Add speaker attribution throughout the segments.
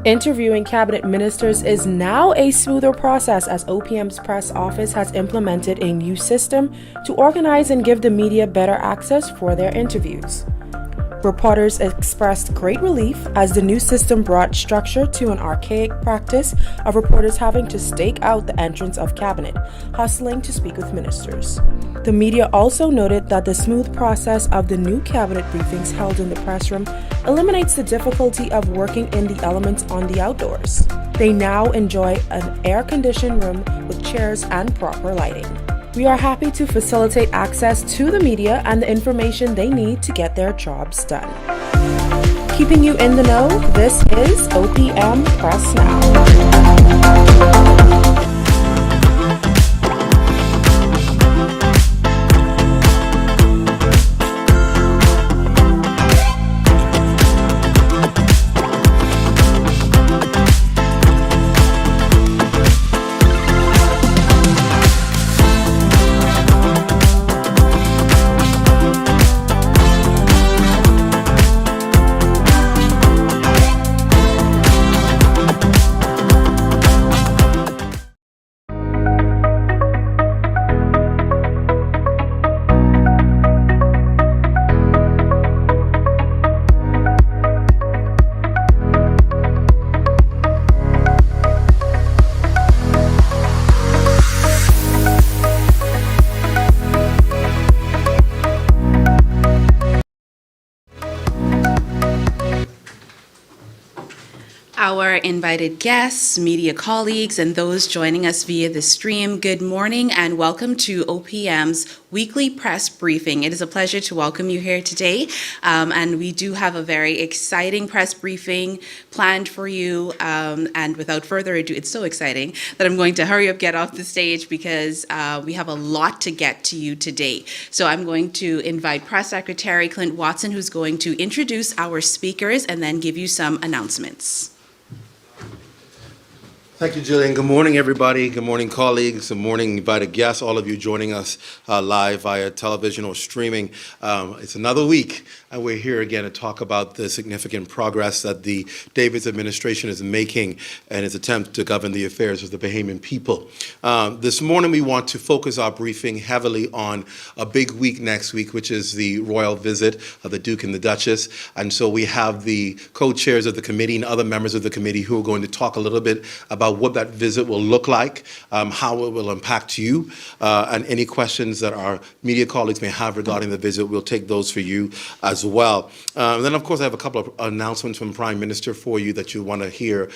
Speaker 1: Interviewing cabinet ministers is now a smoother process as OPM's press office has implemented a new system to organize and give the media better access for their interviews. Reporters expressed great relief as the new system brought structure to an archaic practice of reporters having to stake out the entrance of cabinet, hustling to speak with ministers. The media also noted that the smooth process of the new cabinet briefings held in the press room eliminates the difficulty of working in the elements on the outdoors. They now enjoy an air-conditioned room with chairs and proper lighting. We are happy to facilitate access to the media and the information they need to get their jobs done. Keeping you in the know, this is OPM Press Now.
Speaker 2: Our invited guests, media colleagues, and those joining us via the stream, good morning and welcome to OPM's weekly press briefing. It is a pleasure to welcome you here today, and we do have a very exciting press briefing planned for you. And without further ado, it's so exciting that I'm going to hurry up, get off the stage because we have a lot to get to you today. So I'm going to invite Press Secretary Clint Watson, who's going to introduce our speakers and then give you some announcements.
Speaker 3: Thank you, Jillian. Good morning, everybody. Good morning, colleagues. Good morning, invited guests, all of you joining us live via television or streaming. It's another week, and we're here again to talk about the significant progress that the Davis administration is making in its attempt to govern the affairs of the Bahamian people. This morning, we want to focus our briefing heavily on a big week next week, which is the royal visit of the Duke and the Duchess. And so we have the co-chairs of the committee and other members of the committee who are going to talk a little bit about what that visit will look like, how it will impact you, and any questions that our media colleagues may have regarding the visit, we'll take those for you as well. Then, of course, I have a couple of announcements from Prime Minister for you that you want to hear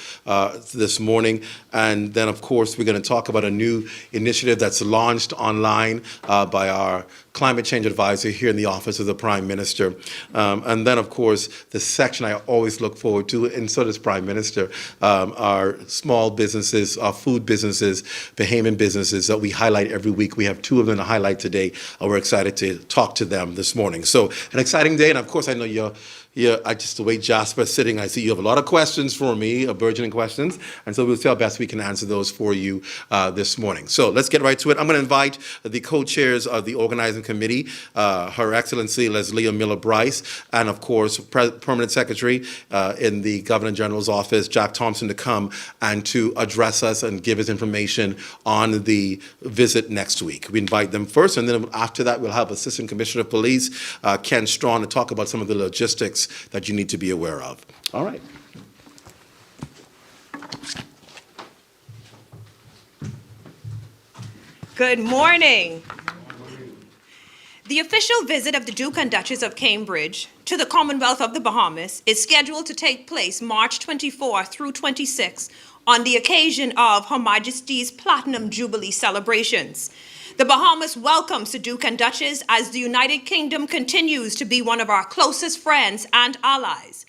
Speaker 3: this morning. And then, of course, we're going to talk about a new initiative that's launched online by our climate change advisor here in the office of the Prime Minister. And then, of course, the section I always look forward to, and so does Prime Minister, our small businesses, our food businesses, Bahamian businesses that we highlight every week. We have two of them to highlight today, and we're excited to talk to them this morning. So an exciting day, and of course I know just the way Jasper's sitting, I see you have a lot of questions for me, burgeoning questions, and so we'll see how best we can answer those for you this morning. So let's get right to it. I'm going to invite the co-chairs of the organizing committee, Her Excellency Leslie Miller Bryce, and of course, Permanent Secretary in the Governor General's office, Jack Thompson, to come and to address us and give us information on the visit next week. We invite them first, and then after that, we'll have Assistant Commissioner of Police, Ken Strawn, to talk about some of the logistics that you need to be aware of. All right.
Speaker 4: Good morning. The official visit of the Duke and Duchess of Cambridge to the Commonwealth of the Bahamas is scheduled to take place March 24 through 26 on the occasion of Her Majesty's Platinum Jubilee celebrations. The Bahamas welcomes the Duke and Duchess as the United Kingdom continues to be one of our closest friends and allies.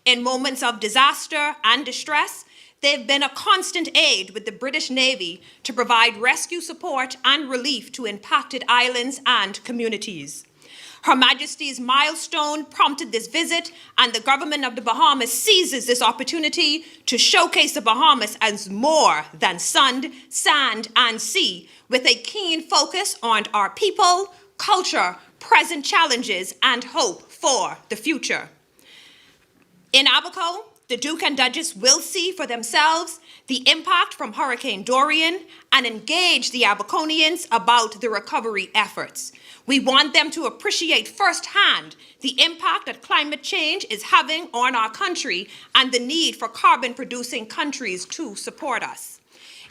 Speaker 4: In moments of disaster and distress, they've been a constant aid with the British Navy to provide rescue support and relief to impacted islands and communities. Her Majesty's milestone prompted this visit, and the government of the Bahamas seizes this opportunity to showcase the Bahamas as more than sun, sand, and sea, with a keen focus on our people, culture, present challenges, and hope for the future. In Abaco, the Duke and Duchess will see for themselves the impact from Hurricane Dorian and engage the Abaconians about the recovery efforts. We want them to appreciate firsthand the impact that climate change is having on our country and the need for carbon-producing countries to support us.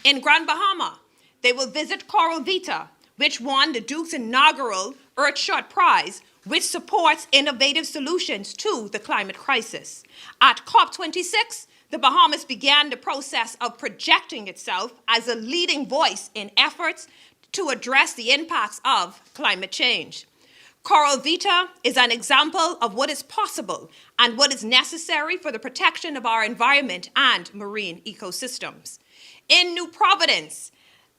Speaker 4: In Grand Bahama, they will visit Coral Vita, which won the Duke's inaugural Earthshot Prize, which supports innovative solutions to the climate crisis. At COP26, the Bahamas began the process of projecting itself as a leading voice in efforts to address the impacts of climate change. Coral Vita is an example of what is possible and what is necessary for the protection of our environment and marine ecosystems. In New Providence,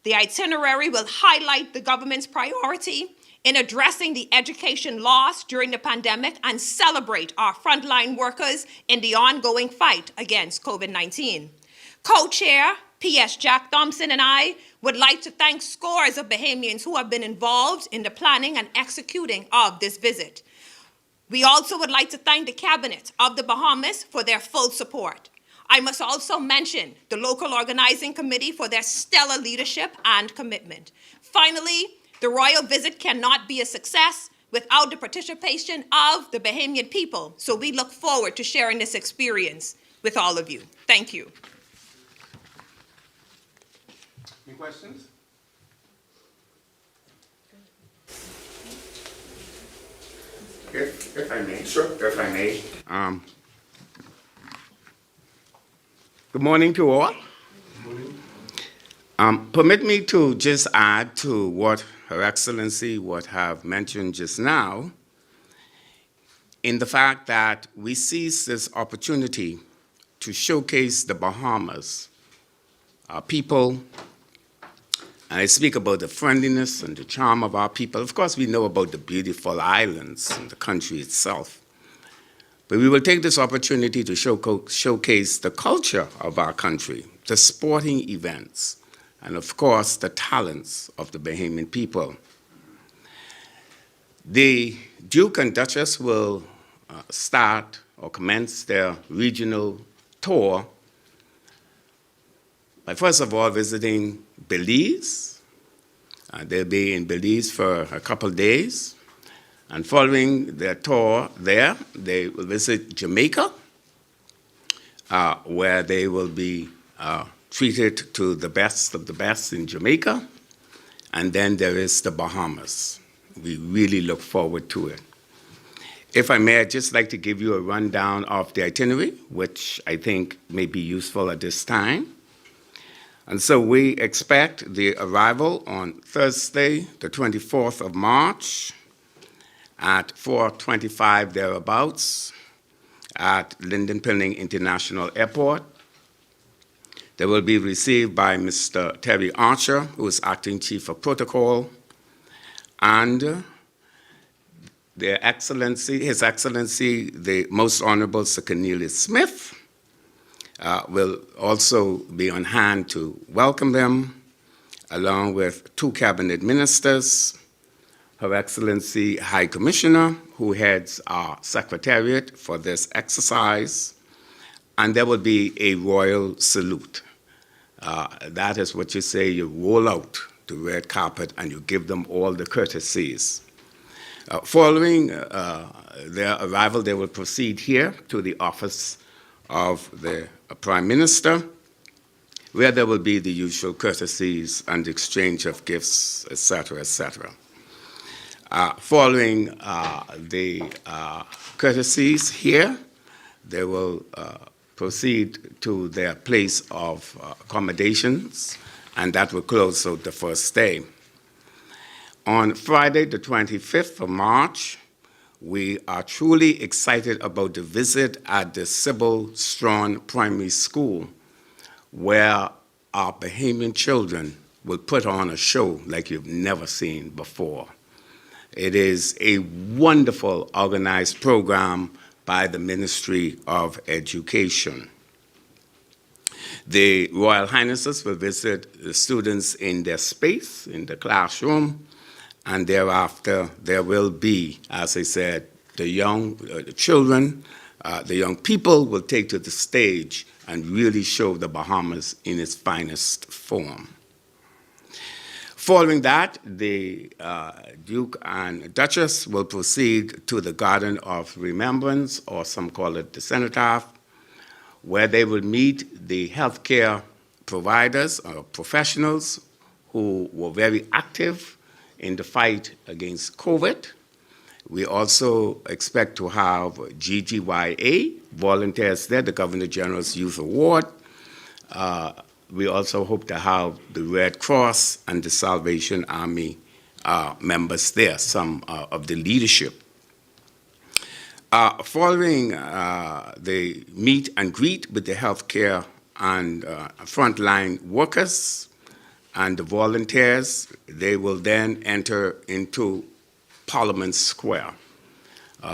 Speaker 4: the itinerary will highlight the government's priority in addressing the education loss during the pandemic and celebrate our frontline workers in the ongoing fight against COVID-19. Co-chair P.S. Jack Thompson and I would like to thank scores of Bahamians who have been involved in the planning and executing of this visit. We also would like to thank the Cabinet of the Bahamas for their full support. I must also mention the local organizing committee for their stellar leadership and commitment. Finally, the royal visit cannot be a success without the participation of the Bahamian people, so we look forward to sharing this experience with all of you. Thank you.
Speaker 5: Any questions? If I may. Sure. If I may. Good morning to all. Permit me to just add to what Her Excellency would have mentioned just now, in the fact that we seize this opportunity to showcase the Bahamas, our people. And I speak about the friendliness and the charm of our people. Of course, we know about the beautiful islands and the country itself. But we will take this opportunity to showcase the culture of our country, the sporting events, and of course, the talents of the Bahamian people. The Duke and Duchess will start or commence their regional tour by first of all visiting Belize. They'll be in Belize for a couple days. And following their tour there, they will visit Jamaica, where they will be treated to the best of the best in Jamaica. And then there is the Bahamas. We really look forward to it. If I may, I'd just like to give you a rundown of the itinerary, which I think may be useful at this time. And so we expect the arrival on Thursday, the 24th of March, at 4:25 thereabouts at Lynden Pilling International Airport. They will be received by Mr. Terry Archer, who is Acting Chief of Protocol, and His Excellency, the Most Honorable Sir Cornelius Smith, will also be on hand to welcome them, along with 2 cabinet ministers, Her Excellency High Commissioner, who heads our secretariat for this exercise, and there will be a royal salute. That is what you say, you roll out the red carpet and you give them all the courtesies. Following their arrival, they will proceed here to the office of the Prime Minister, where there will be the usual courtesies and exchange of gifts, etc., etc. Following the courtesies here, they will proceed to their place of accommodations, and that will close out the first day. On Friday, the 25th of March, we are truly excited about the visit at the Sybil Strawn Primary School, where our Bahamian children will put on a show like you've never seen before. It is a wonderful organized program by the Ministry of Education. The Royal Highnesses will visit the students in their space, in the classroom, and thereafter there will be, as I said, the children, the young people will take to the stage and really show the Bahamas in its finest form. Following that, the Duke and Duchess will proceed to the Garden of Remembrance, or some call it the Cenotaph, where they will meet the healthcare providers or professionals who were very active in the fight against COVID. We also expect to have GGYA volunteers there, the Governor General's Youth Award. We also hope to have the Red Cross and the Salvation Army members there, some of the leadership. Following the meet and greet with the healthcare and frontline workers and the volunteers, they will then enter into Parliament Square.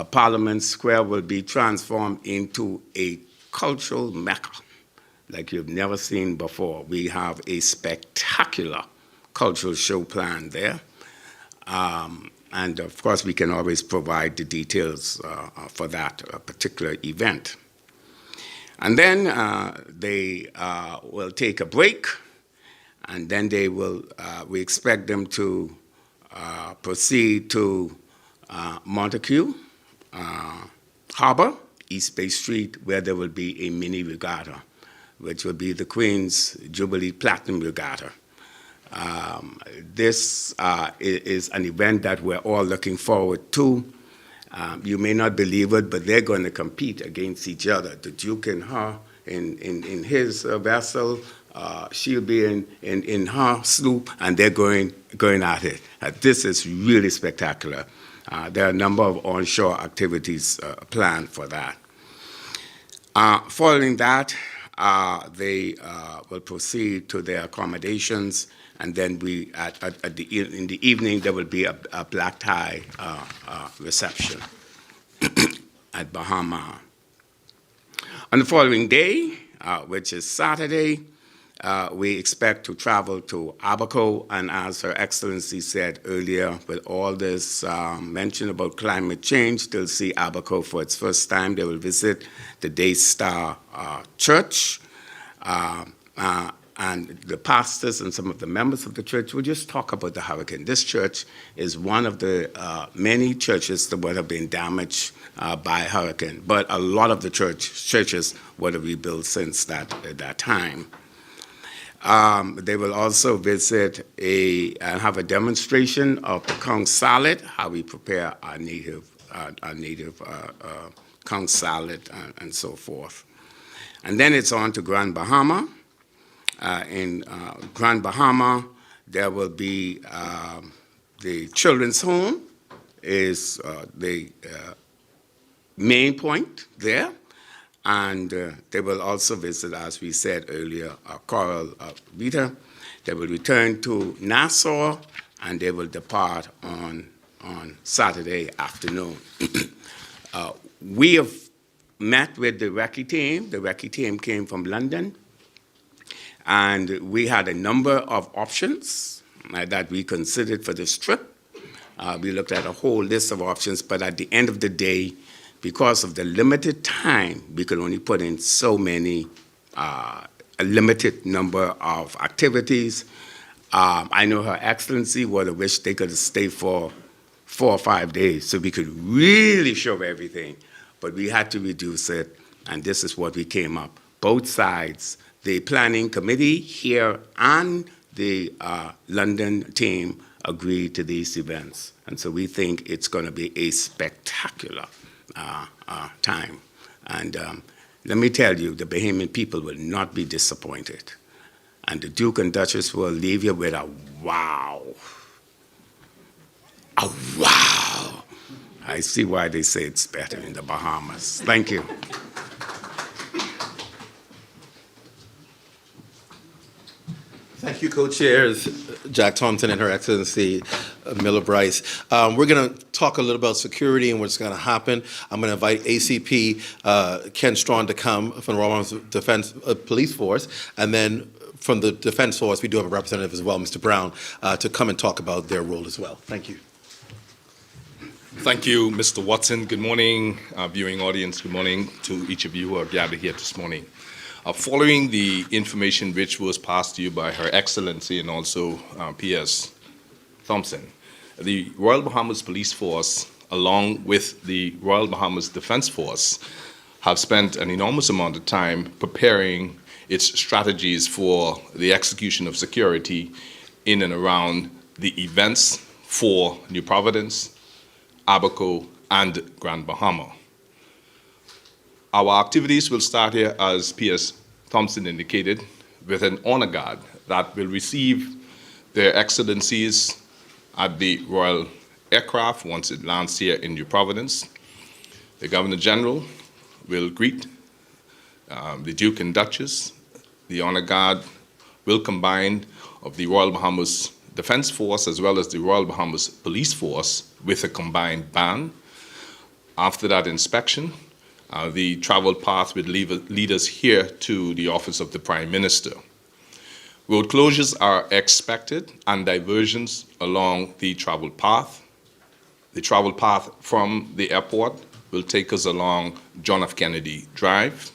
Speaker 5: Parliament Square will be transformed into a cultural mecca like you've never seen before. We have a spectacular cultural show planned there. And of course, we can always provide the details for that particular event. And then they will take a break, and then they will, we expect them to proceed to Montague Harbor, East Bay Street, where there will be a mini regatta, which will be the Queen's Jubilee Platinum Regatta. This is an event that we're all looking forward to. You may not believe it, but they're going to compete against each other. The Duke and her in his vessel, she'll be in her sloop, and they're going at it. This is really spectacular. There are a number of onshore activities planned for that. Following that, they will proceed to their accommodations, and then in the evening there will be a black tie reception at Bahama. On the following day, which is Saturday, we expect to travel to Abaco, and as Her Excellency said earlier, with all this mention about climate change, they'll see Abaco for its first time. They will visit the Daystar Church, and the pastors and some of the members of the church will just talk about the hurricane. This church is one of the many churches that would have been damaged by hurricane, but a lot of the churches were rebuilt since that time. They will also visit and have a demonstration of the conch salad, how we prepare our native conch salad, and so forth. And then it's on to Grand Bahama. In Grand Bahama, there will be the children's home is the main point there. And they will also visit, as we said earlier, Coral Vita. They will return to Nassau, and they will depart on Saturday afternoon. We have met with the recce team. The recce team came from London, and we had a number of options that we considered for this trip. We looked at a whole list of options, but at the end of the day, because of the limited time, we could only put in so many, a limited number of activities. I know Her Excellency would have wished they could have stayed for 4 or 5 days so we could really show everything, but we had to reduce it, and this is what we came up. Both sides, the planning committee here and the London team, agreed to these events, and so we think it's going to be a spectacular time. And let me tell you, the Bahamian people will not be disappointed. And the Duke and Duchess will leave you with a wow. A wow. I see why they say it's better in the Bahamas. Thank you.
Speaker 3: Thank you, co-chairs Jack Thompson and Her Excellency Miller Bryce. We're going to talk a little about security and what's going to happen. I'm going to invite ACP Ken Strawn to come from the Royal Defense Police Force, and then from the Defense Force, we do have a representative as well, Mr. Brown, to come and talk about their role as well. Thank you.
Speaker 6: Thank you, Mr. Watson. Good morning, viewing audience. Good morning to each of you who are gathered here this morning. Following the information which was passed to you by Her Excellency and also P.S. Thompson, the Royal Bahamas Police Force, along with the Royal Bahamas Defense Force, have spent an enormous amount of time preparing its strategies for the execution of security in and around the events for New Providence, Abaco, and Grand Bahama. Our activities will start here, as P.S. Thompson indicated, with an honor guard that will receive their excellencies at the Royal Aircraft once it lands here in New Providence. The Governor General will greet the Duke and Duchess. The honor guard will combine of the Royal Bahamas Defense Force as well as the Royal Bahamas Police Force with a combined band. After that inspection, the travel path would lead us here to the office of the Prime Minister. Road closures are expected and diversions along the travel path. The travel path from the airport will take us along John F. Kennedy Drive,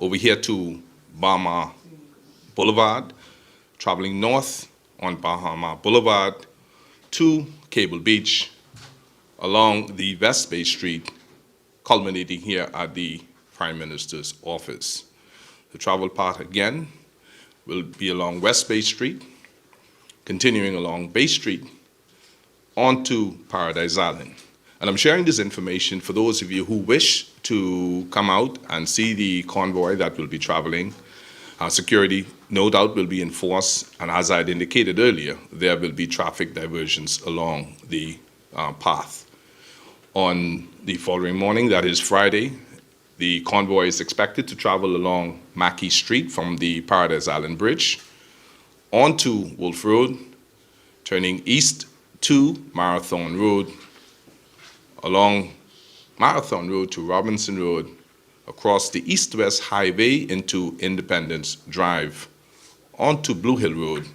Speaker 6: over here to Bahama Boulevard, traveling north on Bahama Boulevard to Cable Beach, along the West Bay Street, culminating here at the Prime Minister's office. The travel path again will be along West Bay Street, continuing along Bay Street, onto Paradise Island. And I'm sharing this information for those of you who wish to come out and see the convoy that will be traveling. Security, no doubt, will be enforced, and as I had indicated earlier, there will be traffic diversions along the path. On the following morning, that is Friday, the convoy is expected to travel along Mackey Street from the Paradise Island Bridge onto Wolf Road, turning east to Marathon Road, along Marathon Road to Robinson Road, across the East-West Highway into Independence Drive, onto Blue Hill Road,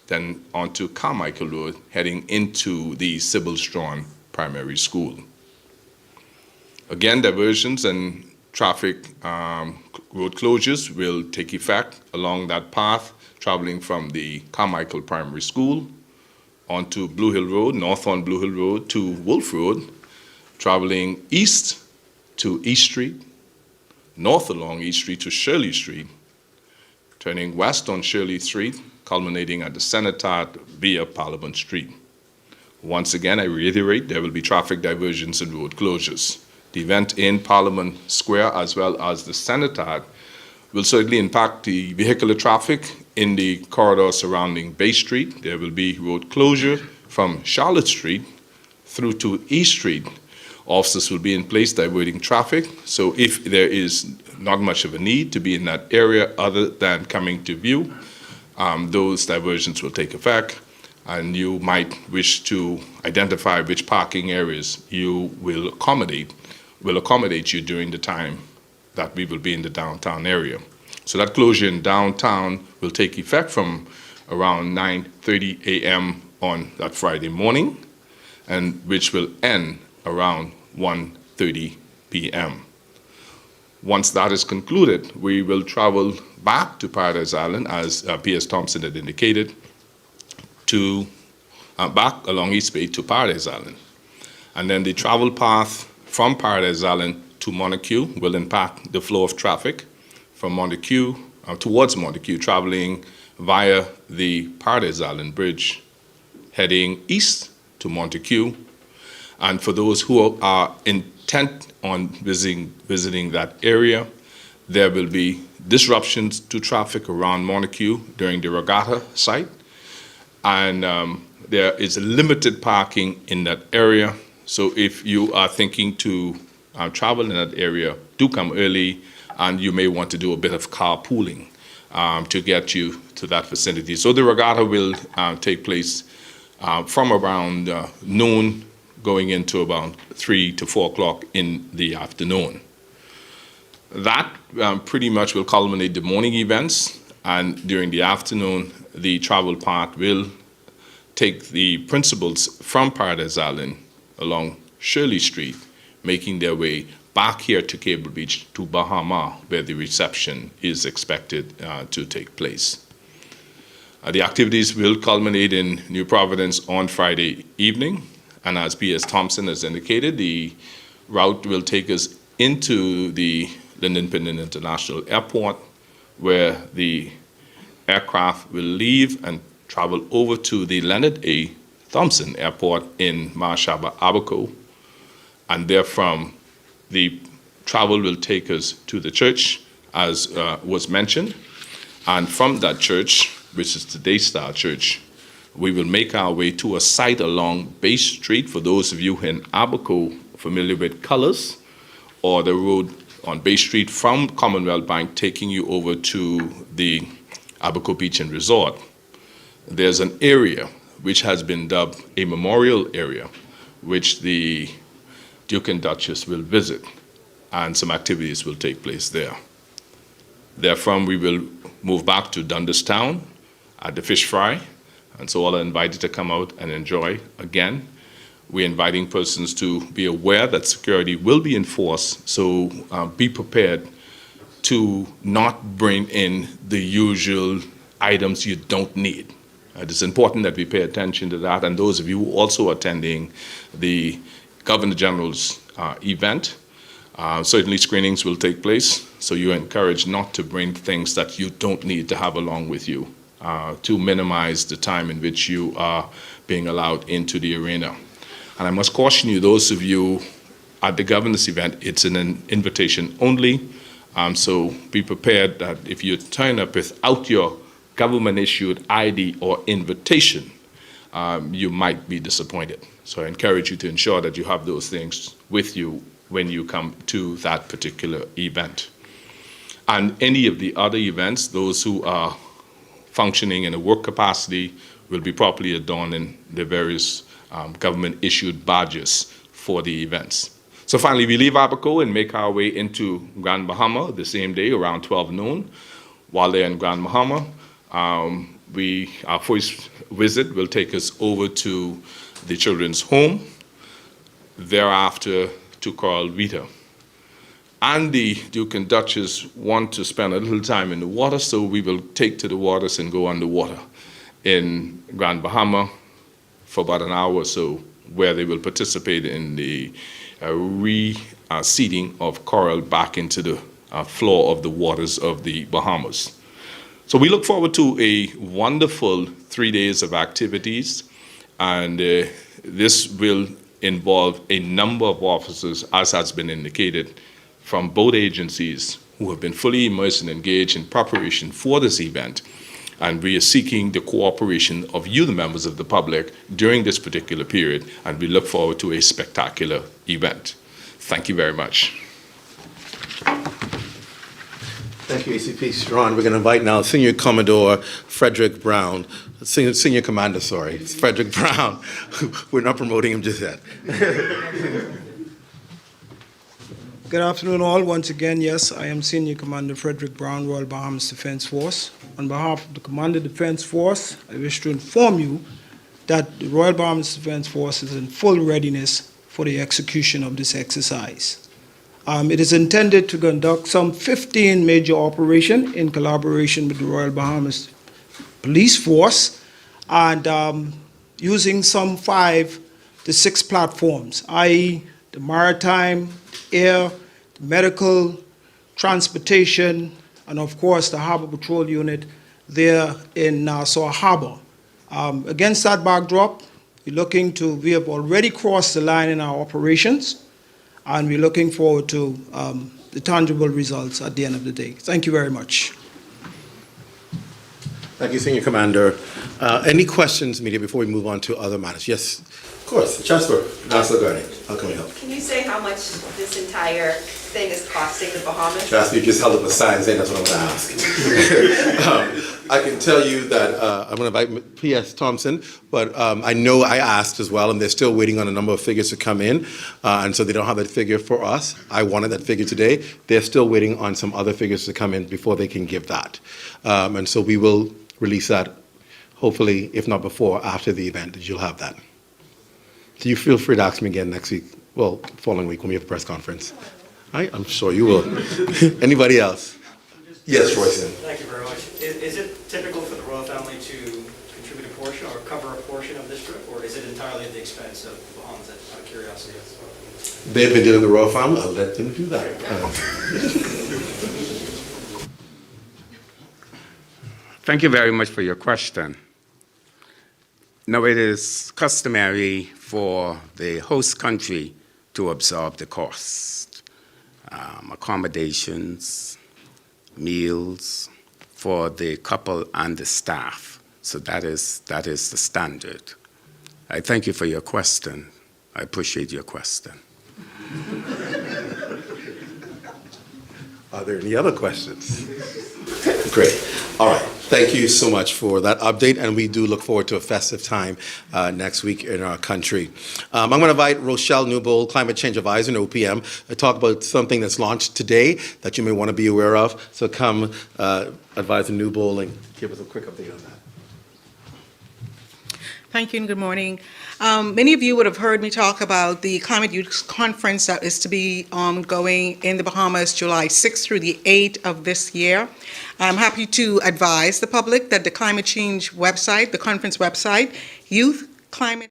Speaker 6: then onto Carmichael Road, heading into the Sybil Strawn Primary School. Again, diversions and traffic road closures will take effect along that path, traveling from the Carmichael Primary School onto Blue Hill Road, north on Blue Hill Road to Wolf Road, traveling east to East Street, north along East Street to Shirley Street, turning west on Shirley Street, culminating at the Cenotaph via Parliament Street. Once again, I reiterate, there will be traffic diversions and road closures. The event in Parliament Square as well as the Cenotaph will certainly impact the vehicular traffic in the corridor surrounding Bay Street. There will be road closure from Charlotte Street through to East Street. Officers will be in place diverting traffic, so if there is not much of a need to be in that area other than coming to view, those diversions will take effect, and you might wish to identify which parking areas you will accommodate you during the time that we will be in the downtown area. So that closure in downtown will take effect from around 9:30 a.m. on that Friday morning, and which will end around 1:30 p.m. Once that is concluded, we will travel back to Paradise Island, as P.S. Thompson had indicated, to back along East Bay to Paradise Island. And then the travel path from Paradise Island to Montague will impact the flow of traffic from Montague towards Montague, traveling via the Paradise Island Bridge, heading east to Montague. And for those who are intent on visiting that area, there will be disruptions to traffic around Montague during the regatta site. And there is limited parking in that area. So if you are thinking to travel in that area, do come early, and you may want to do a bit of carpooling to get you to that vicinity. So the regatta will take place from around noon going into about 3 to 4 o'clock in the afternoon. That pretty much will culminate the morning events, And during the afternoon, the travel path will take the principals from Paradise Island along Shirley Street, making their way back here to Cable Beach to Bahama, where the reception is expected to take place. The activities will culminate in New Providence on Friday evening, and as P.S. Thompson has indicated, the route will take us into the Lynden Pinden International Airport, where the aircraft will leave and travel over to the Leonard A. Thompson Airport in Marshaba, Abaco, and therefrom the travel will take us to the church, as was mentioned, and from that church, which is the Daystar Church, we will make our way to a site along Bay Street. For those of you in Abaco familiar with Colors, or the road on Bay Street from Commonwealth Bank taking you over to the Abaco Beach and Resort, there's an area which has been dubbed a memorial area, which the Duke and Duchess will visit, and some activities will take place there. Therefrom, we will move back to Dundas Town at the Fish Fry, and so all are invited to come out and enjoy again. We're inviting persons to be aware that security will be enforced, so be prepared to not bring in the usual items you don't need. It is important that we pay attention to that, and those of you also attending the Governor General's event, certainly screenings will take place, so you're encouraged not to bring things that you don't need to have along with you to minimize the time in which you are being allowed into the arena. And I must caution you, those of you at the Governor's event, it's an invitation only, so be prepared that if you turn up without your government-issued ID or invitation, you might be disappointed. So I encourage you to ensure that you have those things with you when you come to that particular event. And any of the other events, those who are functioning in a work capacity will be properly adorned in the various government-issued badges for the events. So finally, we leave Abaco and make our way into Grand Bahama the same day around 12 noon. While they're in Grand Bahama, our first visit will take us over to the children's home, thereafter to Coral Vita. And the Duke and Duchess want to spend a little time in the water, so we will take to the waters and go underwater in Grand Bahama for about an hour or so, where they will participate in the reseeding of coral back into the floor of the waters of the Bahamas. So we look forward to a wonderful 3 days of activities, and this will involve a number of officers, as has been indicated, from both agencies who have been fully immersed and engaged in preparation for this event. And we are seeking the cooperation of you, the members of the public, during this particular period, and we look forward to a spectacular event. Thank you very much.
Speaker 3: Thank you, ACP Strawn. We're going to invite now Senior Commodore Frederick Brown, Senior Commander, Frederick Brown. We're not promoting him just yet.
Speaker 7: Good afternoon, all. Once again, yes, I am Senior Commander Frederick Brown, Royal Bahamas Defense Force. On behalf of the Commander Defense Force, I wish to inform you that the Royal Bahamas Defense Force is in full readiness for the execution of this exercise. It is intended to conduct some 15 major operations in collaboration with the Royal Bahamas Police Force, and using some 5 to 6 platforms, i.e. the maritime, air, the medical, transportation, and of course the Harbor Patrol Unit there in Nassau Harbor. Against that backdrop, we have already crossed the line in our operations, and we're looking forward to the tangible results at the end of the day. Thank you very much.
Speaker 3: Thank you, Senior Commander. Any questions, media, before we move on to other matters? Yes, of course. Chancellor Garney, how can we help?
Speaker 8: Can you say how much this entire thing is costing the Bahamas?
Speaker 3: Chancellor, you just held up a sign saying that's what I'm going to ask. I can tell you that I'm going to invite P.S. Thompson, but I know I asked as well, and they're still waiting on a number of figures to come in, and so they don't have that figure for us. I wanted that figure today. They're still waiting on some other figures to come in before they can give that. And so we will release that, hopefully, if not before, after the event, that you'll have that. So you feel free to ask me again next week, well, following week when we have a press conference. I'm sure you will. Anybody else? Yes, Royson.
Speaker 9: Thank you very much. Is it typical for the royal family to contribute a portion or cover a portion of this trip, or is it entirely at the expense of the Bahamas, out of curiosity?
Speaker 3: They've been dealing with the royal family. I'll let them do that.
Speaker 5: Thank you very much for your question. Now, it is customary for the host country to absorb the cost, accommodations, meals for the couple and the staff. So that is the standard. I thank you for your question. I appreciate your question.
Speaker 3: Are there any other questions? Great. All right. Thank you so much for that update, and we do look forward to a festive time next week in our country. I'm going to invite Rochelle Newbold, Climate Change Advisor in OPM, to talk about something that's launched today that you may want to be aware of. So come, Advisor Newbold, and give us a quick update on that.
Speaker 10: Thank you and good morning. Many of you would have heard me talk about the Climate Youth Conference that is to be going in the Bahamas July 6th through the 8th of this year. I'm happy to advise the public that the climate change website, the conference website, Youth Climate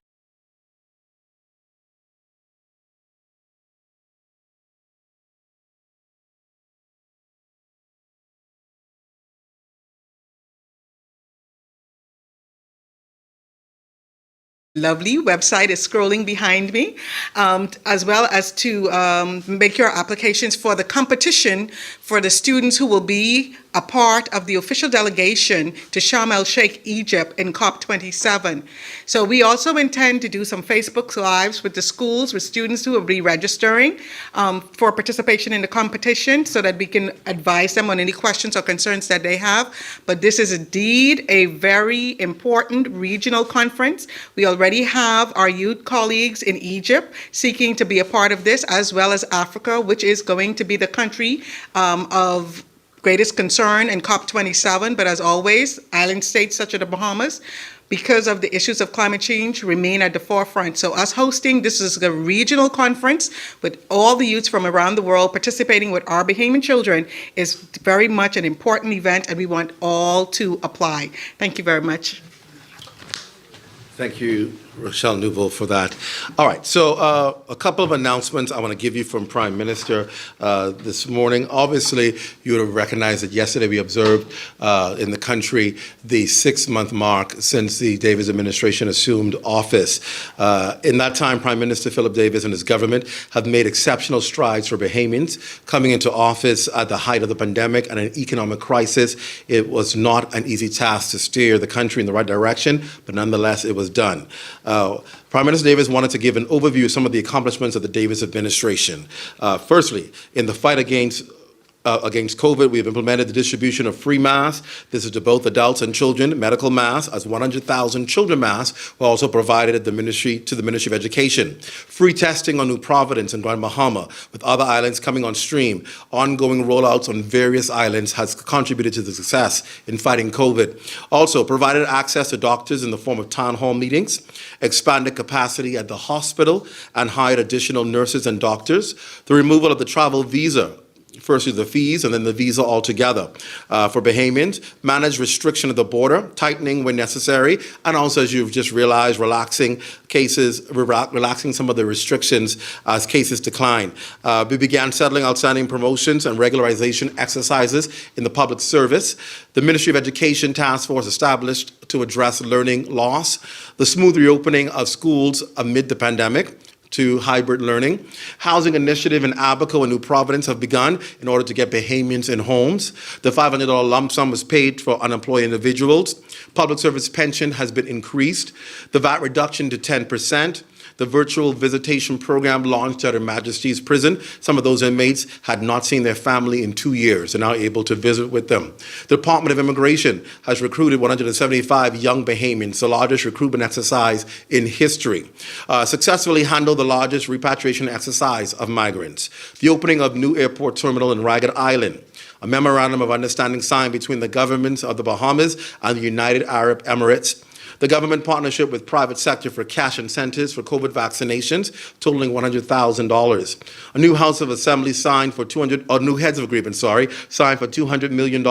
Speaker 10: lovely website is scrolling behind me, as well as to make your applications for the competition for the students who will be a part of the official delegation to Sharm el-Sheikh, Egypt in COP27. So we also intend to do some Facebook Lives with the schools, with students who will be registering for participation in the competition so that we can advise them on any questions or concerns that they have. But this is indeed a very important regional conference. We already have our youth colleagues in Egypt seeking to be a part of this, as well as Africa, which is going to be the country of greatest concern in COP27, but as always, island states such as the Bahamas, because of the issues of climate change, remain at the forefront. So us hosting, this is a regional conference with all the youths from around the world participating with our Bahamian children is very much an important event, and we want all to apply. Thank you very much.
Speaker 3: Thank you, Rochelle Newbold, for that. All right, so a couple of announcements I want to give you from Prime Minister this morning. Obviously, you would have recognized that yesterday we observed in the country the 6-month mark since the Davis administration assumed office. In that time, Prime Minister Philip Davis and his government have made exceptional strides for Bahamians coming into office at the height of the pandemic and an economic crisis. It was not an easy task to steer the country in the right direction, but nonetheless, it was done. Prime Minister Davis wanted to give an overview of some of the accomplishments of the Davis administration. Firstly, in the fight against COVID, we have implemented the distribution of free masks. This is to both adults and children. Medical masks, as 100,000 children masks, were also provided at the Ministry of Education. Free testing on New Providence and Grand Bahama, with other islands coming on stream. Ongoing rollouts on various islands has contributed to the success in fighting COVID. Also, provided access to doctors in the form of town hall meetings, expanded capacity at the hospital, and hired additional nurses and doctors. The removal of the travel visa, firstly the fees and then the visa altogether for Bahamians, managed restriction of the border, tightening when necessary, and also, as you've just realized, relaxing some of the restrictions as cases decline. We began settling outstanding promotions and regularization exercises in the public service. The Ministry of Education Task Force established to address learning loss. The smooth reopening of schools amid the pandemic to hybrid learning. Housing initiative in Abaco and New Providence have begun in order to get Bahamians in homes. The $500 lump sum was paid for unemployed individuals. Public service pension has been increased. The VAT reduction to 10%. The virtual visitation program launched at Her Majesty's Prison. Some of those inmates had not seen their family in 2 years and are now able to visit with them. The Department of Immigration has recruited 175 young Bahamians, the largest recruitment exercise in history. Successfully handled the largest repatriation exercise of migrants. The opening of new airport terminal in Ragged Island. A memorandum of understanding signed between the governments of the Bahamas and the United Arab Emirates. The government partnership with private sector for cash incentives for COVID vaccinations, totaling $100,000. A new House of Assembly signed for new heads of agreement, signed for $200 million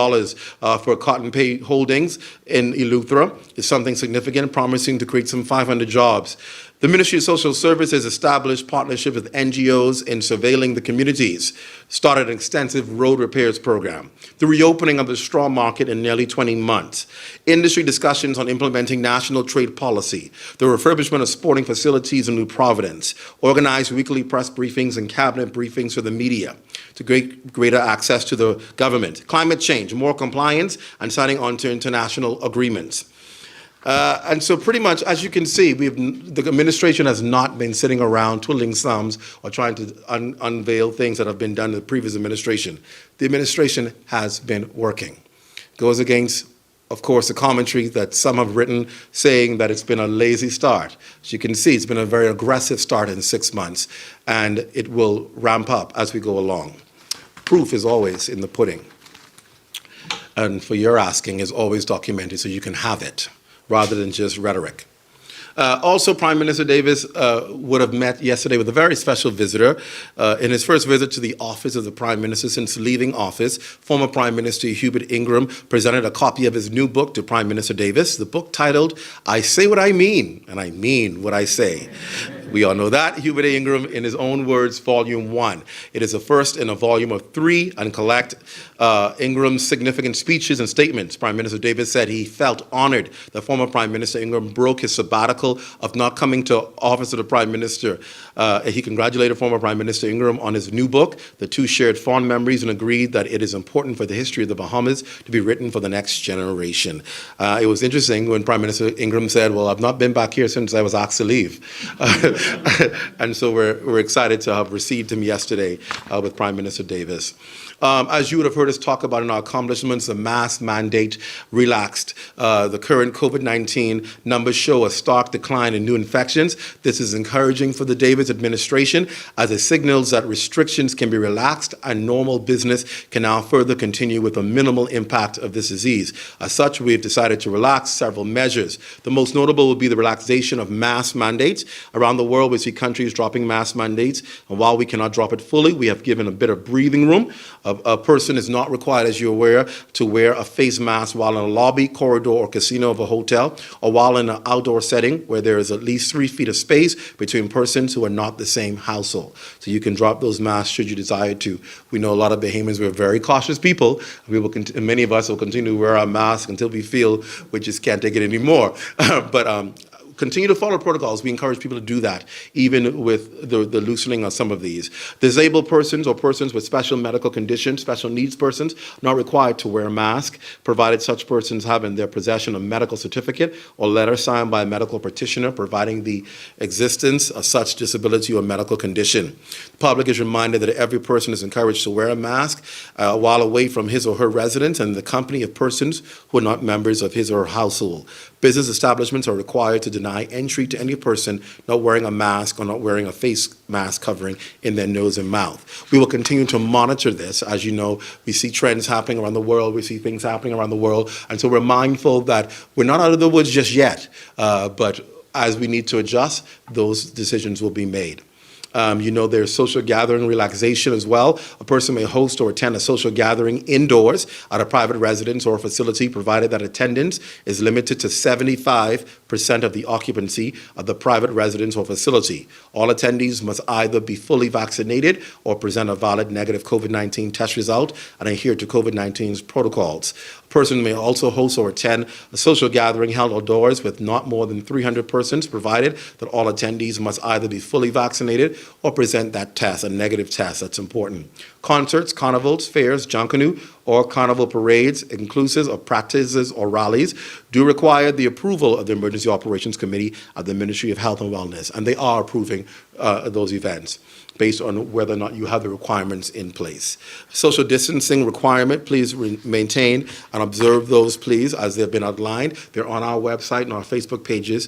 Speaker 3: for Cotton Pay Holdings in Eleuthera is something significant, promising to create some 500 jobs. The Ministry of Social Services established partnerships with NGOs in surveilling the communities, started an extensive road repairs program, the reopening of the straw market in nearly 20 months, industry discussions on implementing national trade policy, the refurbishment of sporting facilities in New Providence, organized weekly press briefings and cabinet briefings for the media to greater access to the government, climate change, more compliance, and signing on to international agreements. And so pretty much, as you can see, the administration has not been sitting around twiddling thumbs or trying to unveil things that have been done in the previous administration. The administration has been working. Goes against, of course, the commentary that some have written saying that it's been a lazy start. As you can see, it's been a very aggressive start in 6 months, and it will ramp up as we go along. Proof is always in the pudding. And for your asking, is always documented so you can have it, rather than just rhetoric. Also, Prime Minister Davis would have met yesterday with a very special visitor. In his first visit to the office of the Prime Minister since leaving office, former Prime Minister Hubert Ingraham presented a copy of his new book to Prime Minister Davis, the book titled, I Say What I Mean, and I Mean What I Say. We all know that. Hubert A. Ingraham, in his own words, Volume 1. It is the first in a volume of 3 and collect Ingram's significant speeches and statements. Prime Minister Davis said he felt honored that former Prime Minister Ingraham broke his sabbatical of not coming to office of the Prime Minister. He congratulated former Prime Minister Ingraham on his new book. The two shared fond memories and agreed that it is important for the history of the Bahamas to be written for the next generation. It was interesting when Prime Minister Ingraham said, well, I've not been back here since I was asked to leave. And so we're excited to have received him yesterday with Prime Minister Davis. As you would have heard us talk about in our accomplishments, the mask mandate relaxed. The current COVID-19 numbers show a stark decline in new infections. This is encouraging for the Davis administration as it signals that restrictions can be relaxed and normal business can now further continue with a minimal impact of this disease. As such, we have decided to relax several measures. The most notable will be the relaxation of mask mandates. Around the world, we see countries dropping mask mandates, and while we cannot drop it fully, we have given a bit of breathing room. A person is not required, as you're aware, to wear a face mask while in a lobby, corridor, or casino of a hotel, or while in an outdoor setting where there is at least 3 feet of space between persons who are not the same household. So you can drop those masks should you desire to. We know a lot of Bahamians, we're very cautious people. Many of us will continue to wear our masks until we feel we just can't take it anymore. But continue to follow protocols. We encourage people to do that, even with the loosening of some of these. Disabled persons or persons with special medical conditions, special needs persons, not required to wear a mask, provided such persons have in their possession a medical certificate or letter signed by a medical practitioner providing the existence of such disability or medical condition. The public is reminded that every person is encouraged to wear a mask while away from his or her residence and in the company of persons who are not members of his or her household. Business establishments are required to deny entry to any person not wearing a mask or not wearing a face mask covering in their nose and mouth. We will continue to monitor this. As you know, we see trends happening around the world. We see things happening around the world. And so we're mindful that we're not out of the woods just yet. But as we need to adjust, those decisions will be made. There's social gathering relaxation as well. A person may host or attend a social gathering indoors at a private residence or facility, provided that attendance is limited to 75% of the occupancy of the private residence or facility. All attendees must either be fully vaccinated or present a valid negative COVID-19 test result and adhere to COVID-19's protocols. A person may also host or attend a social gathering held outdoors with not more than 300 persons, provided that all attendees must either be fully vaccinated or present that test, a negative test. That's important. Concerts, carnivals, fairs, junkanoo, or carnival parades, inclusive of practices or rallies, do require the approval of the Emergency Operations Committee of the Ministry of Health and Wellness, and they are approving those events based on whether or not you have the requirements in place. Social distancing requirement, please maintain and observe those, please, as they've been outlined. They're on our website and our Facebook pages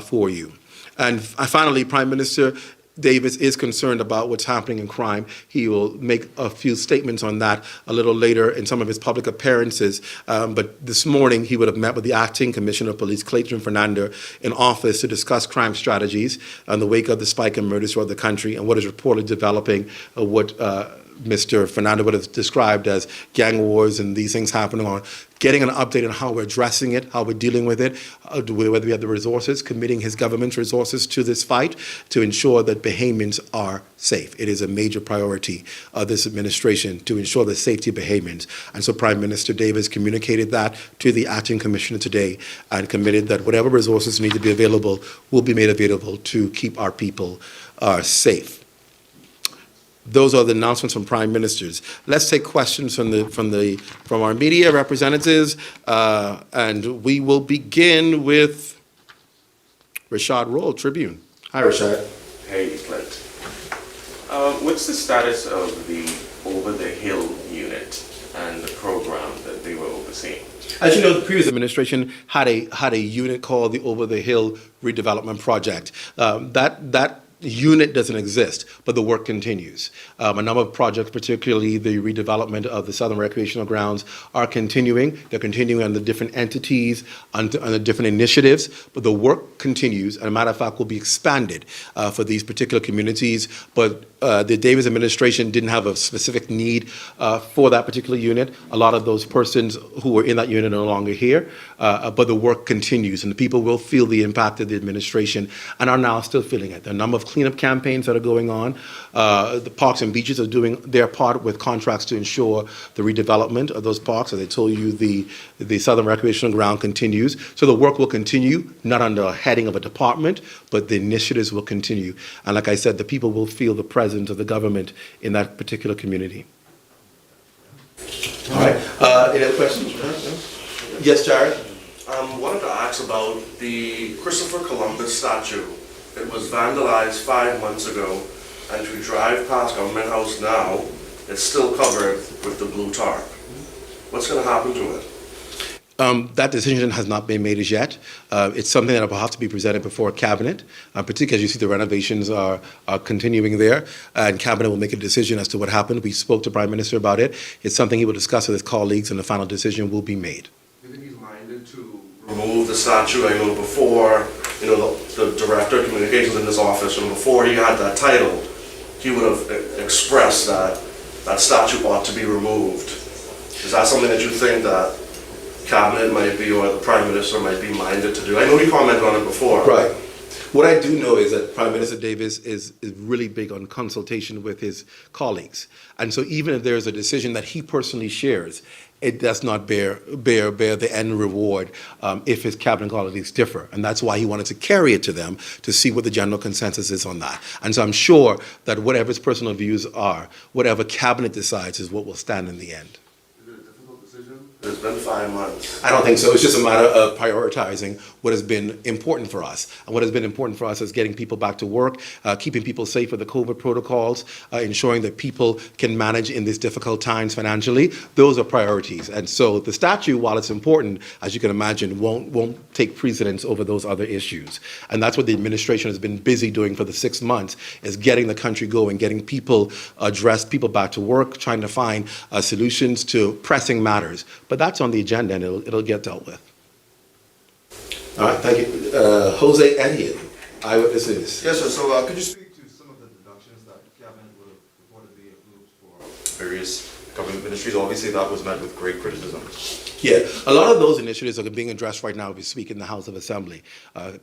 Speaker 3: for you. And finally, Prime Minister Davis is concerned about what's happening in crime. He will make a few statements on that a little later in some of his public appearances. But this morning, he would have met with the Acting Commissioner of Police, Clayton Fernando, in office to discuss crime strategies in the wake of the spike in murders throughout the country and what is reportedly developing, what Mr. Fernando would have described as gang wars and these things happening on. Getting an update on how we're addressing it, how we're dealing with it, whether we have the resources, committing his government's resources to this fight to ensure that Bahamians are safe. It is a major priority of this administration to ensure the safety of Bahamians. And so Prime Minister Davis communicated that to the Acting Commissioner today and committed that whatever resources need to be available will be made available to keep our people safe. Those are the announcements from prime ministers. Let's take questions from our media representatives, and we will begin with Rashad Roll, Tribune. Hi, Rashad.
Speaker 11: Hey, Clint. What's the status of the Over the Hill unit and the program that they were overseeing?
Speaker 3: As you know, the previous administration had a unit called the Over the Hill Redevelopment Project. That unit doesn't exist, but the work continues. A number of projects, particularly the redevelopment of the Southern Recreational Grounds, are continuing. They're continuing on the different entities, on the different initiatives, but the work continues. And a matter of fact, will be expanded for these particular communities. But the Davis administration didn't have a specific need for that particular unit. A lot of those persons who were in that unit are no longer here, but the work continues, and the people will feel the impact of the administration and are now still feeling it. There are a number of cleanup campaigns that are going on. The parks and beaches are doing their part with contracts to ensure the redevelopment of those parks. As I told you, the Southern Recreational Ground continues. So the work will continue, not under a heading of a department, but the initiatives will continue. And like I said, the people will feel the presence of the government in that particular community. All right. Any other questions? Yes, Jared?
Speaker 12: Wanted to ask about the Christopher Columbus statue. It was vandalized 5 months ago, and if you drive past Government House now, it's still covered with the blue tarp. What's going to happen to it?
Speaker 3: That decision has not been made as yet. It's something that will have to be presented before Cabinet, particularly as you see the renovations are continuing there, and Cabinet will make a decision as to what happened. We spoke to Prime Minister about it. It's something he will discuss with his colleagues, and the final decision will be made.
Speaker 12: Do you think he's minded to remove the statue? I know before, the Director of Communications in his office, before he had that title, he would have expressed that that statue ought to be removed. Is that something that you think that Cabinet might be, or the Prime Minister might be minded to do? I know he commented on it before.
Speaker 3: Right. What I do know is that Prime Minister Davis is really big on consultation with his colleagues. And so even if there's a decision that he personally shares, it does not bear the end reward if his cabinet colleagues differ. And that's why he wanted to carry it to them to see what the general consensus is on that. And so I'm sure that whatever his personal views are, whatever cabinet decides is what will stand in the end.
Speaker 12: It's been 5 months.
Speaker 3: I don't think so. It's just a matter of prioritizing what has been important for us. And what has been important for us is getting people back to work, keeping people safe with the COVID protocols, ensuring that people can manage in these difficult times financially. Those are priorities. And so the statute, while it's important, as you can imagine, won't take precedence over those other issues. And that's what the administration has been busy doing for the 6 months, is getting the country going, getting people addressed, people back to work, trying to find solutions to pressing matters. But that's on the agenda, and it'll get dealt with. All right, thank you. Jose Etienne, Eyewitness News.
Speaker 13: Yes, sir. So could you speak to some of the deductions that Cabinet would have reportedly approved for various government ministries? Obviously, that was met with great criticism.
Speaker 3: Yeah, a lot of those initiatives are being addressed right now as we speak in the House of Assembly.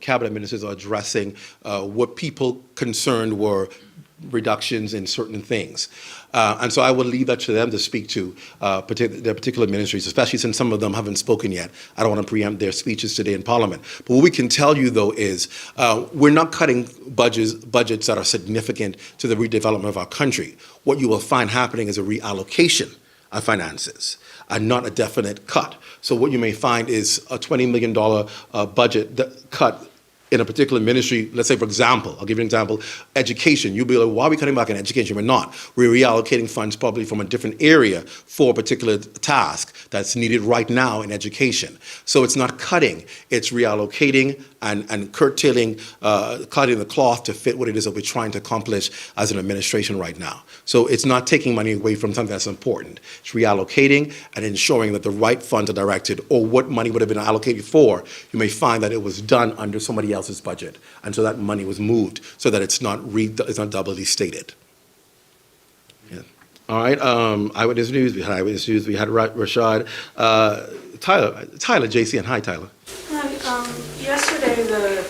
Speaker 3: Cabinet ministers are addressing what people concerned were reductions in certain things. And so I will leave that to them to speak to their particular ministries, especially since some of them haven't spoken yet. I don't want to preempt their speeches today in Parliament. But what we can tell you, though, is we're not cutting budgets that are significant to the redevelopment of our country. What you will find happening is a reallocation of finances. and not a definite cut. So what you may find is a $20 million budget cut in a particular ministry. Let's say, for example, I'll give you an example, education. You'll be like, why are we cutting back on education? We're not. We're reallocating funds probably from a different area for a particular task that's needed right now in education. So it's not cutting, it's reallocating and curtailing, cutting the cloth to fit what it is that we're trying to accomplish as an administration right now. So it's not taking money away from something that's important. It's reallocating and ensuring that the right funds are directed, or what money would have been allocated for. You may find that it was done under somebody else's budget, and so that money was moved so that it's not doubly stated. Yeah. All right. Eyewitness News. We had Eyewitness News. We had Rashad. Tyler JCN. Hi, Tyler.
Speaker 14: Hi. Yesterday, the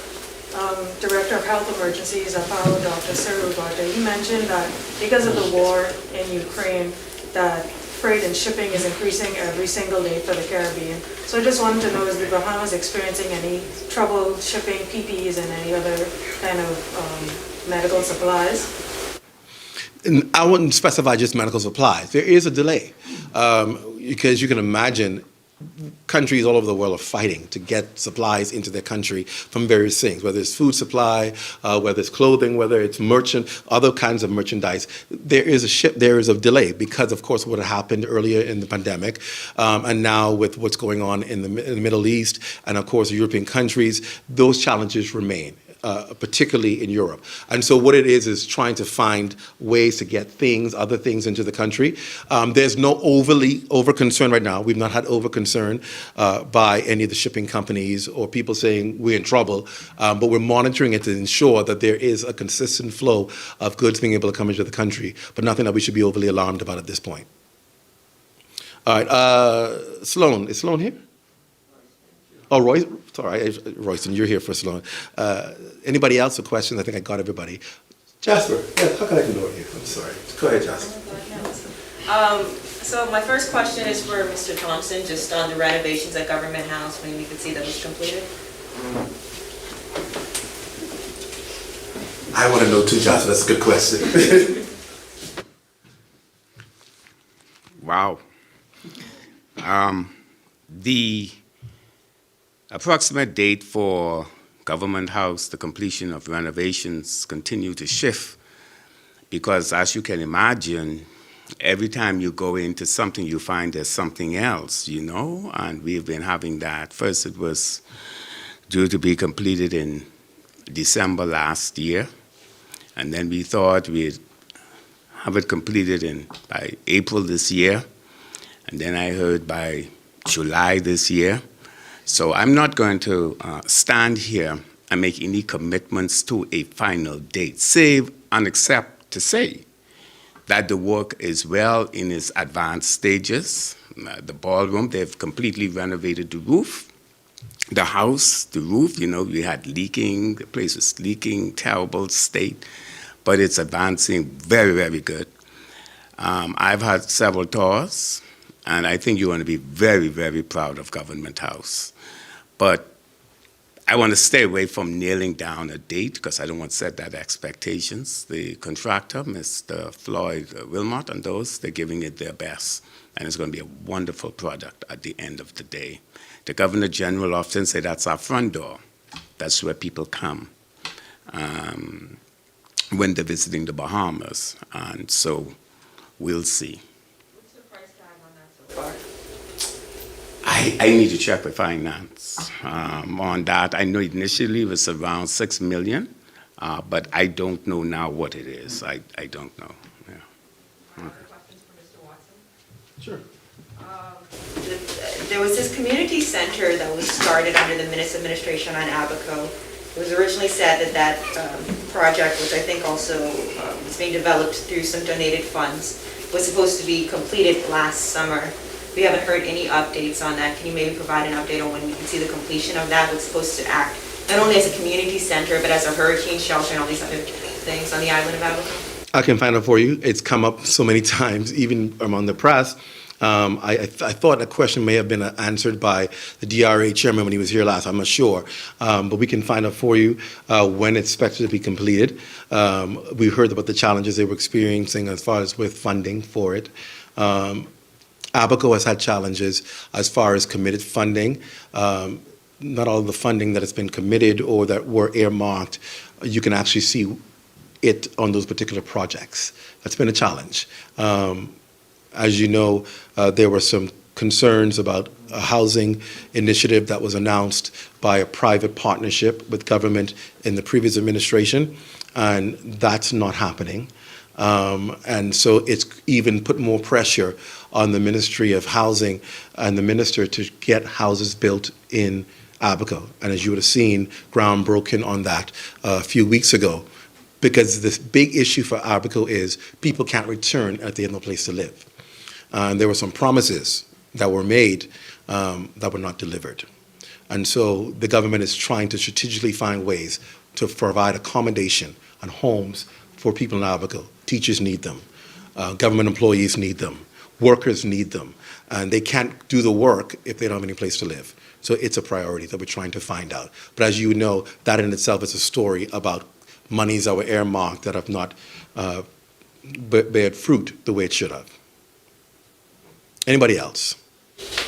Speaker 14: Director of Health Emergencies, Apollo, Dr. Cyril Ugarte, he mentioned that because of the war in Ukraine, that freight and shipping is increasing every single day for the Caribbean. So I just wanted to know, is the Bahamas experiencing any trouble shipping PPEs and any other kind of medical supplies?
Speaker 3: And I wouldn't specify just medical supplies. There is a delay because you can imagine countries all over the world are fighting to get supplies into their country from various things, whether it's food supply, whether it's clothing, whether it's other kinds of merchandise. There is a delay because, of course, what had happened earlier in the pandemic, and now with what's going on in the Middle East, and of course, European countries, those challenges remain. Particularly in Europe. And so what it is trying to find ways to get other things into the country. There's no over concern right now. We've not had over concern by any of the shipping companies or people saying we're in trouble, but we're monitoring it to ensure that there is a consistent flow of goods being able to come into the country, but nothing that we should be overly alarmed about at this point. All right, Sloan, is Sloan here? Oh, Roy, sorry, Royston, you're here for Sloan. Anybody else with questions? I think I got everybody. Jasper, yeah, how can I ignore you? I'm sorry. Go ahead, Jasper.
Speaker 8: So my first question is for Mr. Thompson, just on the renovations at Government House, when we could see that was completed.
Speaker 3: I want to know too, Jasper. That's a good question.
Speaker 5: Wow. The approximate date for Government House, the completion of renovations, continue to shift because, as you can imagine, every time you go into something, you find there's something else, and we've been having that. First, it was due to be completed in December last year, and then we thought we'd have it completed by April this year, and then I heard by July this year. So I'm not going to stand here and make any commitments to a final date, save and except to say that the work is well in its advanced stages. The ballroom, they've completely renovated the roof. The house, the roof, we had leaking, the place was leaking, terrible state, but it's advancing very, very good. I've had several tours, and I think you're going to be very, very proud of Government House. But I want to stay away from nailing down a date because I don't want to set that expectations. The contractor, Mr. Floyd Wilmot, and those, they're giving it their best. And it's going to be a wonderful product at the end of the day. The Governor General often say that's our front door. That's where people come when they're visiting the Bahamas. And so we'll see.
Speaker 8: What's the price tag on that so far?
Speaker 5: I need to check with finance on that. I know initially it was around $6 million, but I don't know now what it is. I don't know. Yeah.
Speaker 8: Okay. Questions for Mr. Watson?
Speaker 3: Sure.
Speaker 8: There was this community center that was started under the Minutes Administration on Abaco. It was originally said that project, which I think also is being developed through some donated funds, was supposed to be completed last summer. We haven't heard any updates on that. Can you maybe provide an update on when we can see the completion of that? It's supposed to act not only as a community center, but as a hurricane shelter and all these other things on the island of Abaco?
Speaker 3: I can find out for you. It's come up so many times, even among the press. I thought a question may have been answered by the DRA chairman when he was here last. I'm not sure, but we can find out for you when it's expected to be completed. We heard about the challenges they were experiencing as far as with funding for it. Abaco has had challenges as far as committed funding. Not all of the funding that has been committed or that were earmarked, you can actually see it on those particular projects. That's been a challenge. As you know, there were some concerns about a housing initiative that was announced by a private partnership with government in the previous administration, and that's not happening. And so it's even put more pressure on the Ministry of Housing and the minister to get houses built in Abaco. And as you would have seen, ground broken on that a few weeks ago, because this big issue for Abaco is people can't return if they have no place to live. And there were some promises that were made that were not delivered. And so the government is trying to strategically find ways to provide accommodation and homes for people in Abaco. Teachers need them. Government employees need them. Workers need them. And they can't do the work if they don't have any place to live. So it's a priority that we're trying to find out. But as you know, that in itself is a story about monies that were earmarked that have not bared fruit the way it should have. Anybody else?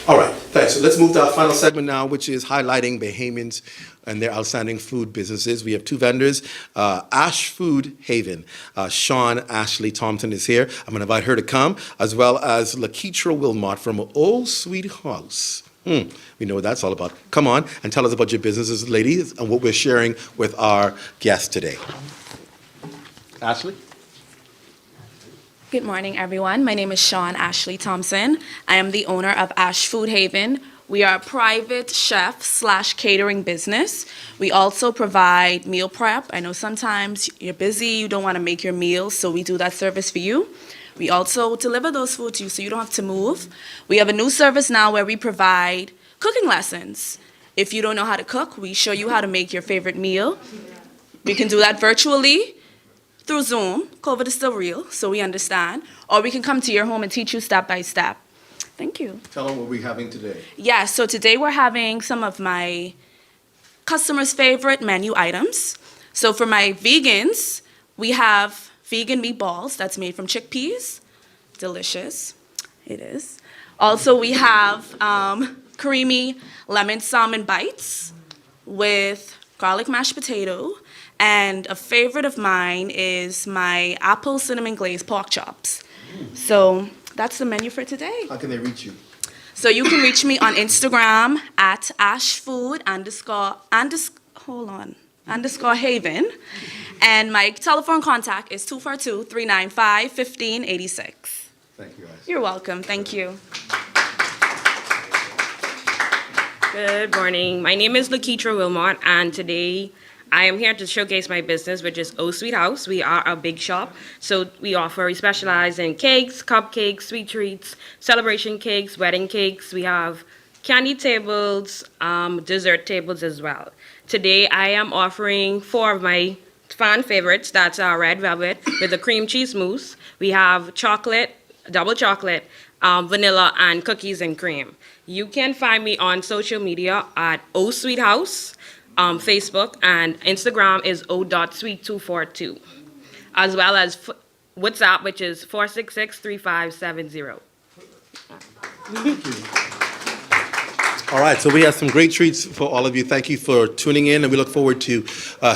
Speaker 3: All right, thanks. So let's move to our final segment now, which is highlighting Bahamians and their outstanding food businesses. We have two vendors, Ash Food Haven. Sean Ashley Thompson is here. I'm going to invite her to come, as well as Lakeitra Wilmot from Old Sweet House. We know what that's all about. Come on and tell us about your businesses, ladies, and what we're sharing with our guests today. Ashley?
Speaker 15: Good morning, everyone. My name is Sean Ashley Thompson. I am the owner of Ash Food Haven. We are a private chef/catering business. We also provide meal prep. I know sometimes you're busy, you don't want to make your meals, so we do that service for you. We also deliver those food to you so you don't have to move. We have a new service now where we provide cooking lessons. If you don't know how to cook, we show you how to make your favorite meal. We can do that virtually through Zoom. COVID is still real, so we understand. Or we can come to your home and teach you step by step. Thank you.
Speaker 3: Tell them what we're having today.
Speaker 15: Yeah, so today we're having some of my customers' favorite menu items. So for my vegans, we have vegan meatballs that's made from chickpeas. Delicious. It is. Also, we have creamy lemon salmon bites with garlic mashed potato. And a favorite of mine is my apple cinnamon glazed pork chops. So that's the menu for today.
Speaker 3: How can they reach you?
Speaker 15: So you can reach me on Instagram at ashfood_Haven. And my telephone contact is 242-395-1586.
Speaker 3: Thank you, guys.
Speaker 15: You're welcome. Thank you.
Speaker 16: Good morning. My name is Lakeitra Wilmot, and today I am here to showcase my business, which is Oh Sweet House. We are a big shop, so we specialize in cakes, cupcakes, sweet treats, celebration cakes, wedding cakes. We have candy tables, dessert tables as well. Today I am offering 4 of my fan favorites. That's our red velvet with the cream cheese mousse. We have chocolate, double chocolate, vanilla, and cookies and cream. You can find me on social media at Oh Sweet House. Facebook and Instagram is o.sweet242, as well as WhatsApp, which is 466-3570.
Speaker 3: All right, so we have some great treats for all of you. Thank you for tuning in, and we look forward to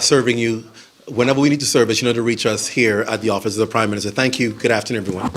Speaker 3: serving you whenever we need to service. You know to reach us here at the Office of the Prime Minister. Thank you. Good afternoon, everyone.